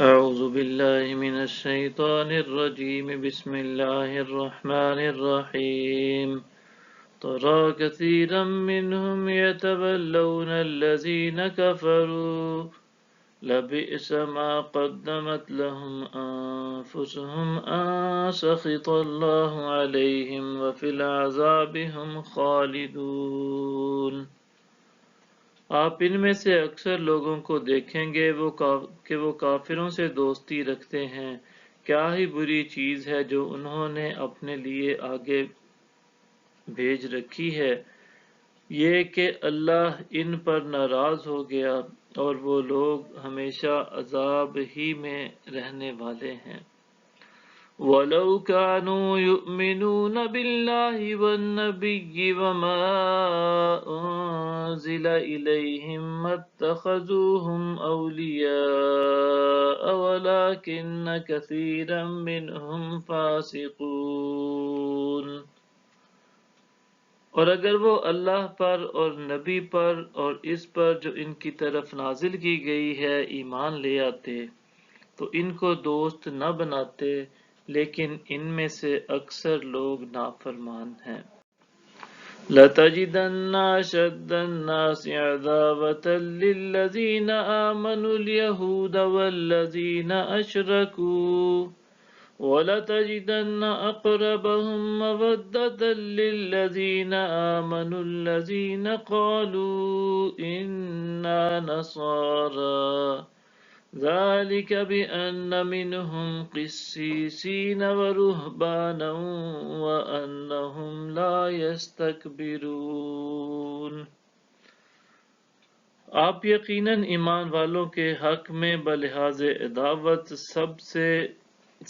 أعوذ بالله من الشيطان الرجيم بسم الله الرحمن الرحيم ترى كثيرا منهم يتولون الذين كفروا لبئس ما قدمت لهم أنفسهم أن سخط الله عليهم وفي العذاب هم خالدون۔ آپ ان میں سے اکثر لوگوں کو دیکھیں گے کہ وہ کافروں سے دوستی رکھتے ہیں۔ کیا ہی بری چیز ہے جو انہوں نے اپنے لیے آگے بھیج رکھی ہے، یہ کہ اللہ ان پر ناراض ہو گیا اور وہ لوگ ہمیشہ عذاب ہی میں رہنے والے ہیں۔ وَلَوْ كَانُوا يُؤْمِنُونَ بِاللَّهِ وَالنَّبِيِّ وَمَا أُنزِلَ إِلَيْهِم مَّا اتَّخَذُوهُمْ أَوْلِيَاءَ وَلَٰكِنَّ كَثِيرًا مِّنْهُمْ فَاسِقُونَ۔ اور اگر وہ اللہ پر اور نبی پر اور اس پر جو ان کی طرف نازل کی گئی ہے ایمان لے آتے تو ان کو دوست نہ بناتے، لیکن ان میں سے اکثر لوگ نافرمان ہیں۔ لَتَجِدَنَّ أَشَدَّ النَّاسِ عَدَاوَةً لِّلَّذِينَ آمَنُوا الْيَهُودَ وَالَّذِينَ أَشْرَكُوا وَلَتَجِدَنَّ أَقْرَبَهُم مَّوَدَّةً لِّلَّذِينَ آمَنُوا الَّذِينَ قَالُوا إِنَّا نَصَارَىٰ ذَلِكَ بِأَنَّ مِنْهُمْ قِسِّيسِينَ وَرُهْبَانًا وَأَنَّهُمْ لَا يَسْتَكْبِرُونَ۔ آپ یقیناً ایمان والوں کے حق میں بلحاظ عداوت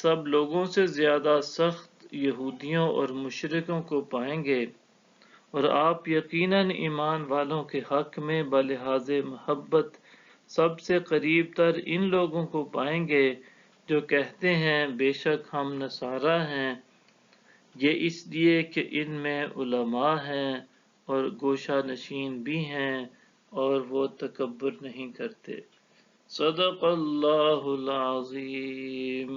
سب لوگوں سے زیادہ سخت یہودیوں اور مشرکوں کو پائیں گے، اور آپ یقیناً ایمان والوں کے حق میں بلحاظ محبت سب سے قریب تر ان لوگوں کو پائیں گے جو کہتے ہیں بے شک ہم نصارہ ہیں، یہ اس لیے کہ ان میں علماء ہیں اور گوشہ نشین بھی ہیں اور وہ تکبر نہیں کرتے۔ صدق اللہ العظیم۔